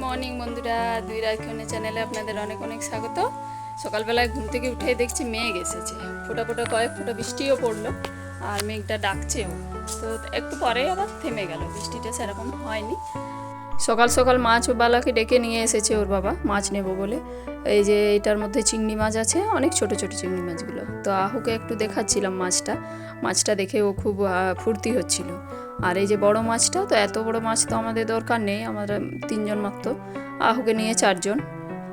Morning বন্ধুরা, দুই রাজকন্যা চ্যানেলে আপনাদের অনেক অনেক স্বাগত। সকালবেলায় ঘুম থেকে উঠে দেখছি মেঘ এসেছে, ফোটা ফোটা কয়েক ফোঁটা বৃষ্টিও পড়লো আর মেঘটা ডাকছেও। তো একটু পরেই আবার থেমে গেল, বৃষ্টিটা সেরকম হয়নি। সকাল সকাল মাছ ও বালাকে ডেকে নিয়ে এসেছে ওর বাবা মাছ নেব বলে। এই যে এটার মধ্যে চিংড়ি মাছ আছে, অনেক ছোট ছোট চিংড়ি মাছগুলো। তো আহুকে একটু দেখাচ্ছিলাম মাছটা দেখে ও খুব ফুর্তি হচ্ছিল। আর এই যে বড় মাছটা, তো এত বড় মাছ তো আমাদের দরকার নেই, আমরা তিনজন মাত্র, আহুকে নিয়ে চারজন।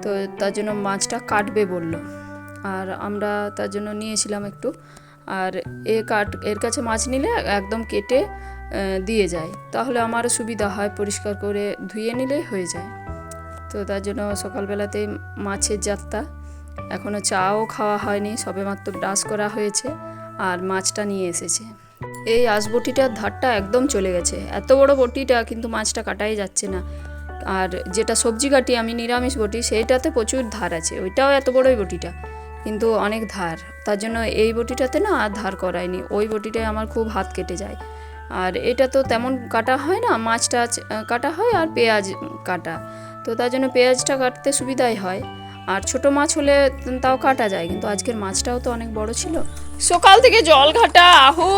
তো তার জন্য মাছটা কাটবে বলল, আর আমরা তার জন্য নিয়েছিলাম একটু। আর এর কাছে মাছ নিলে একদম কেটে দিয়ে যায়, তাহলে আমারও সুবিধা হয়, পরিষ্কার করে ধুয়ে নিলেই হয়ে যায়। তো তার জন্য সকালবেলাতেই মাছের যাত্রা। এখনও চাও খাওয়া হয়নি, সবে মাত্র ব্রাশ করা হয়েছে আর মাছটা নিয়ে এসেছে। এই আঁশবটিটার ধারটা একদম চলে গেছে, এত বড় বটিটা, কিন্তু মাছটা কাটাই যাচ্ছে না। আর যেটা সবজি কাটি আমি, নিরামিষ বটি, সেইটাতে প্রচুর ধার আছে, ওইটাও এত বড়ই বটিটা, কিন্তু অনেক ধার। তার জন্য এই বটিটাতে না আর ধার করায়নি, ওই বটিটায় আমার খুব হাত কেটে যায়। আর এটা তো তেমন কাটা হয় না, মাছটা কাটা হয় আর পেঁয়াজ কাটা, তো তার জন্য পেঁয়াজটা কাটতে সুবিধাই হয়। আর ছোটো মাছ হলে তাও কাটা যায়, কিন্তু আজকের মাছটাও তো অনেক বড় ছিল। সকাল থেকে জল ঘাটা আহু,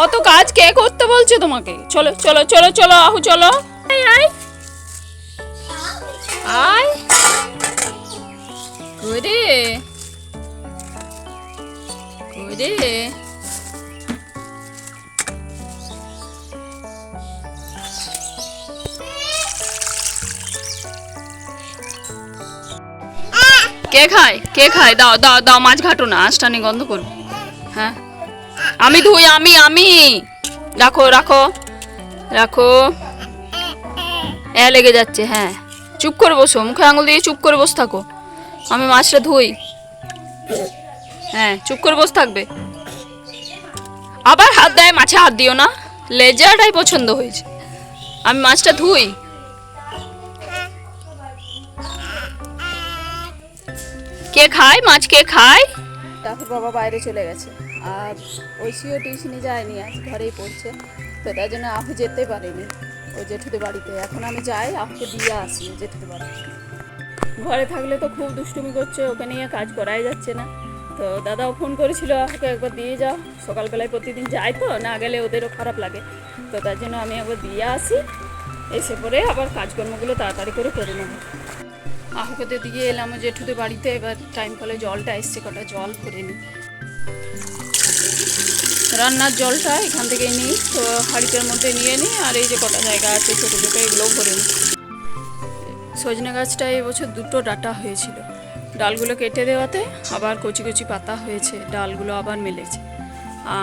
অত কাজ কে করতে বলছে তোমাকে? চলো চলো চলো চলো আহু, চলো আয় আয় আয় করে করে। কে খায়? দাও দাও দাও, মাছ ঘাটো না, আঁশটানি গন্ধ করো। হ্যাঁ আমি ধুই, আমি রাখো রাখো রাখো, লেগে যাচ্ছে। হ্যাঁ চুপ করে বসো, মুখে আঙুল দিয়ে চুপ করে বসে থাকো, আমি মাছটা ধুই। হ্যাঁ চুপ করে বসে থাকবে, আবার হাত দেয়, মাছে হাত দিও না, লেজাটাই পছন্দ হয়েছে। আমি মাছটা ধুই। কে খায় মাছ, কে খায়? তারপর বাবা বাইরে চলে গেছে, আর ঐশীও টিউশনি যায়নি, আজ ঘরেই পড়ছে। তো তার জন্য আহু যেতে পারেনি ওই জেঠুদের বাড়িতে। এখন আমি যাই, আহুকে দিয়ে আসি জেঠুদের বাড়িতে। ঘরে থাকলে তো খুব দুষ্টুমি করছে, ওকে নিয়ে কাজ করাই যাচ্ছে না। তো দাদাও ফোন করেছিল, আহুকে একবার দিয়ে যাও, সকালবেলায় প্রতিদিন যায়, তো না গেলে ওদেরও খারাপ লাগে। তো তার জন্য আমি একবার দিয়ে আসি, এসে পরে আবার কাজকর্মগুলো তাড়াতাড়ি করে নেব। আহুকে তো দিয়ে এলাম জেঠুদের বাড়িতে, এবার টাইম কলে জলটা এসছে, কটা জল ভরে নিই। রান্নার জলটা এখান থেকে নিই, তো হাঁড়িটার মধ্যে নিয়ে নিই, আর এই যে কটা জায়গা আছে ছোটো ছোটো, এগুলোও ভরে নিই। সজনে গাছটা এবছর দুটো ডাঁটা হয়েছিল, ডালগুলো কেটে দেওয়াতে আবার কচি কচি পাতা হয়েছে, ডালগুলো আবার মেলেছে।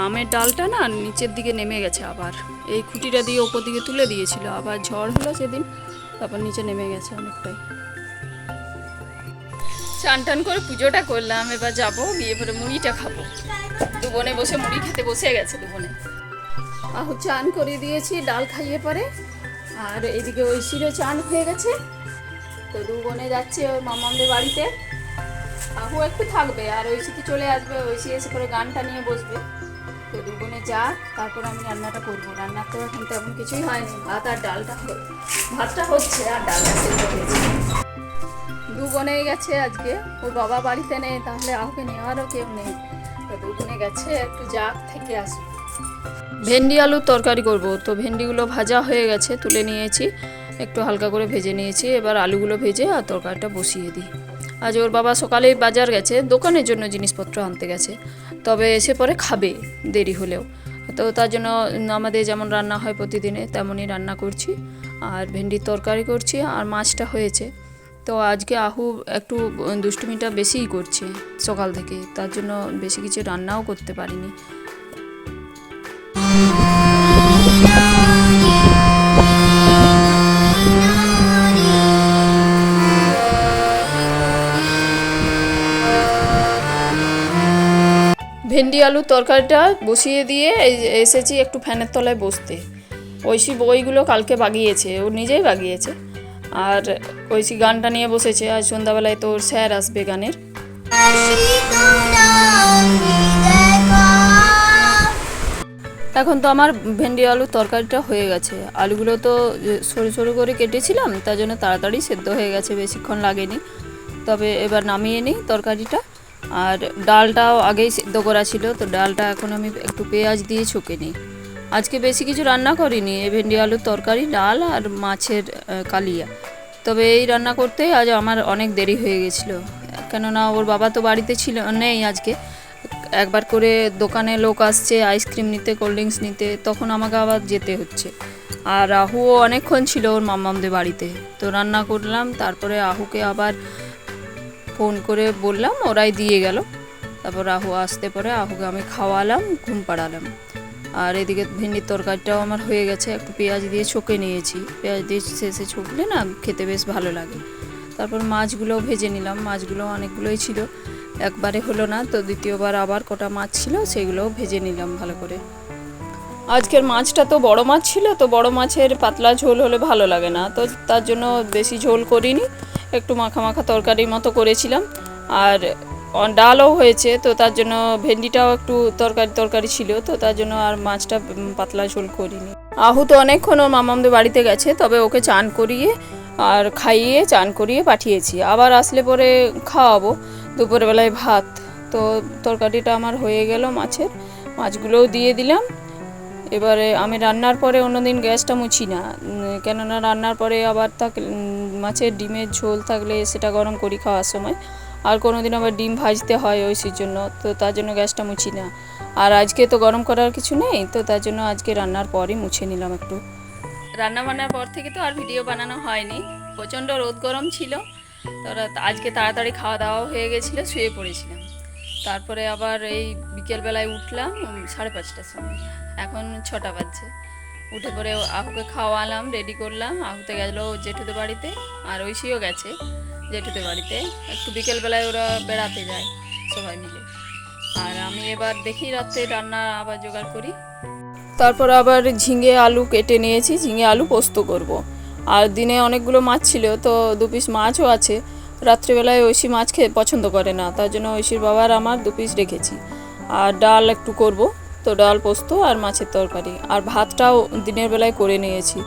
আমের ডালটা না নিচের দিকে নেমে গেছে, আবার এই খুঁটিটা দিয়ে ওপর দিকে তুলে দিয়েছিল, আবার ঝড় হলো সেদিন, তারপর নিচে নেমে গেছে অনেকটাই। চান টান করে পুজোটা করলাম, এবার যাবো, গিয়ে পরে মুড়িটা খাবো। দুবনে বসে মুড়ি খেতে বসে গেছে দুবনে। আহু চান করে দিয়েছি, ডাল খাইয়ে পরে, আর এদিকে ঐশীরও চান হয়ে গেছে। তো দুবনে যাচ্ছে ওই মামাদের বাড়িতে, আহু একটু থাকবে আর ঐশী তো চলে আসবে, ঐশী এসে পরে গানটা নিয়ে বসবে। তো দুবনে যাক, তারপর আমি রান্নাটা করবো। রান্না তো এখন তেমন কিছুই হয়নি, ভাত আর ডালটা ভাতটা হচ্ছে আর ডালটা সেদ্ধ হয়েছে। দুবনে গেছে আজকে, ওর বাবা বাড়িতে নেই, তাহলে আহুকে নেওয়ারও কেউ নেই। তো দুবনে গেছে, একটু যাক থেকে আসুক। ভেন্ডি আলুর তরকারি করব, তো ভেন্ডিগুলো ভাজা হয়ে গেছে, তুলে নিয়েছি, একটু হালকা করে ভেজে নিয়েছি। এবার আলুগুলো ভেজে আর তরকারিটা বসিয়ে দিই। আজ ওর বাবা সকালেই বাজার গেছে, দোকানের জন্য জিনিসপত্র আনতে গেছে, তবে এসে পরে খাবে দেরি হলেও। তো তার জন্য আমাদের যেমন রান্না হয় প্রতিদিনে তেমনই রান্না করছি, আর ভেন্ডির তরকারি করছি, আর মাছটা হয়েছে। তো আজকে আহু একটু দুষ্টুমিটা বেশিই করছে সকাল থেকে, তার জন্য বেশি কিছু রান্নাও করতে পারিনি। ভেন্ডি আলুর তরকারিটা বসিয়ে দিয়ে এসেছি একটু ফ্যানের তলায় বসতে। ঐশী বইগুলো কালকে বাগিয়েছে, ও নিজেই বাগিয়েছে, আর ঐশী গানটা নিয়ে বসেছে। আজ সন্ধ্যাবেলায় তো ওর স্যার আসবে গানের। এখন তো আমার ভেন্ডি আলুর তরকারিটা হয়ে গেছে। আলুগুলো তো সরু সরু করে কেটেছিলাম, তার জন্য তাড়াতাড়ি সেদ্ধ হয়ে গেছে, বেশিক্ষণ লাগেনি। তবে এবার নামিয়ে নিই তরকারিটা। আর ডালটাও আগেই সেদ্ধ করা ছিল, তো ডালটা এখন আমি একটু পেঁয়াজ দিয়ে ছুঁকে নিই। আজকে বেশি কিছু রান্না করিনি, এই ভেন্ডি আলুর তরকারি, ডাল আর মাছের কালিয়া। তবে এই রান্না করতে আজ আমার অনেক দেরি হয়ে গেছিলো, কেননা ওর বাবা তো বাড়িতে ছিল নেই আজকে। একবার করে দোকানে লোক আসছে আইসক্রিম নিতে, কোল্ড ড্রিঙ্কস নিতে, তখন আমাকে আবার যেতে হচ্ছে। আর আহুও অনেকক্ষণ ছিল ওর মাম্মামদের বাড়িতে, তো রান্না করলাম। তারপরে আহুকে আবার ফোন করে বললাম, ওরাই দিয়ে গেল। তারপর আহু আসতে পরে আহুকে আমি খাওয়ালাম, ঘুম পাড়ালাম। আর এদিকে ভেন্ডির তরকারিটাও আমার হয়ে গেছে, একটু পেঁয়াজ দিয়ে ছকে নিয়েছি। পেঁয়াজ দিয়ে শেষে ছকলে না খেতে বেশ ভালো লাগে। তারপর মাছগুলোও ভেজে নিলাম, মাছগুলো অনেকগুলোই ছিল, একবারে হলো না, তো দ্বিতীয়বার আবার কটা মাছ ছিল সেগুলোও ভেজে নিলাম ভালো করে। আজকের মাছটা তো বড় মাছ ছিল, তো বড় মাছের পাতলা ঝোল হলে ভালো লাগে না, তো তার জন্য বেশি ঝোল করিনি, একটু মাখা মাখা তরকারির মতো করেছিলাম। আর ডালও হয়েছে, তো তার জন্য ভেন্ডিটাও একটু তরকারি ছিল, তো তার জন্য আর মাছটা পাতলা ঝোল করিনি। আহু তো অনেকক্ষণ ওর মামামদের বাড়িতে গেছে, তবে ওকে চান করিয়ে আর খাইয়ে চান করিয়ে পাঠিয়েছি। আবার আসলে পরে খাওয়াবো। দুপুরবেলায় ভাত, তো তরকারিটা আমার হয়ে গেল মাছের, মাছগুলোও দিয়ে দিলাম। এবারে আমি রান্নার পরে অন্যদিন গ্যাসটা মুছি না, কেননা রান্নার পরে আবার মাছের ডিমের ঝোল থাকলে সেটা গরম করি খাওয়ার সময়। আর কোনো দিন আবার ডিম ভাজতে হয় ওইসির জন্য, তো তার জন্য গ্যাসটা মুছি না। আর আজকে তো গরম করার কিছু নেই, তো তার জন্য আজকে রান্নার পরই মুছে নিলাম একটু। রান্না বান্নার পর থেকে তো আর ভিডিও বানানো হয়নি, প্রচণ্ড রোদ গরম ছিল। আজকে তাড়াতাড়ি খাওয়া দাওয়া হয়ে গেছিলো, শুয়ে পড়েছিলাম। তারপরে আবার এই বিকেলবেলায় উঠলাম 5:30টার সময়, এখন 6টা বাজছে। উঠে পরে আহুকে খাওয়ালাম, রেডি করলাম। আহুতে গেলো জেঠুদের বাড়িতে, আর ঐশীও গেছে জেঠুদের বাড়িতে। একটু বিকেলবেলায় ওরা বেড়াতে যায় সবাই মিলে। আর আমি এবার দেখি রাত্রে রান্না আবার জোগাড় করি। তারপর আবার ঝিঙে আলু কেটে নিয়েছি, ঝিঙে আলু পোস্ত করব। আর দিনে অনেকগুলো মাছ ছিল, তো 2 পিস মাছও আছে। রাত্রিবেলায় ঐশী মাছ খেয়ে পছন্দ করে না, তার জন্য ঐশীর বাবার আমার 2 পিস রেখেছি। আর ডাল একটু করব, তো ডাল পোস্ত আর মাছের তরকারি। আর ভাতটাও দিনের বেলায় করে নিয়েছি।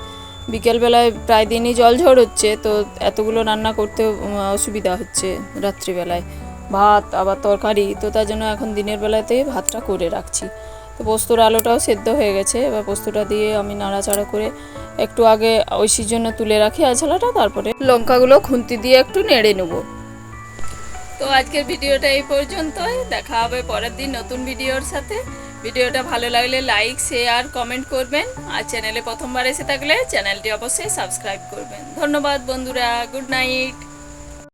বিকেলবেলায় প্রায় দিনই জলঝড় হচ্ছে, তো এতগুলো রান্না করতে অসুবিধা হচ্ছে রাত্রিবেলায়, ভাত আবার তরকারি, তো তার জন্য এখন দিনের বেলাতেই ভাতটা করে রাখছি। তো পোস্তর আলুটাও সেদ্ধ হয়ে গেছে, এবার পোস্তটা দিয়ে আমি নাড়াচাড়া করে একটু আগে ঐশীর জন্য তুলে রাখি আছালাটা, তারপরে লঙ্কাগুলো খুন্তি দিয়ে একটু নেড়ে নেব। তো আজকের ভিডিওটা এই পর্যন্তই, দেখা হবে পরের দিন নতুন ভিডিওর সাথে। ভিডিওটা ভালো লাগলে লাইক, শেয়ার, কমেন্ট করবেন। আর চ্যানেলে প্রথমবার এসে থাকলে চ্যানেলটি অবশ্যই সাবস্ক্রাইব করবেন। ধন্যবাদ বন্ধুরা, গুড নাইট।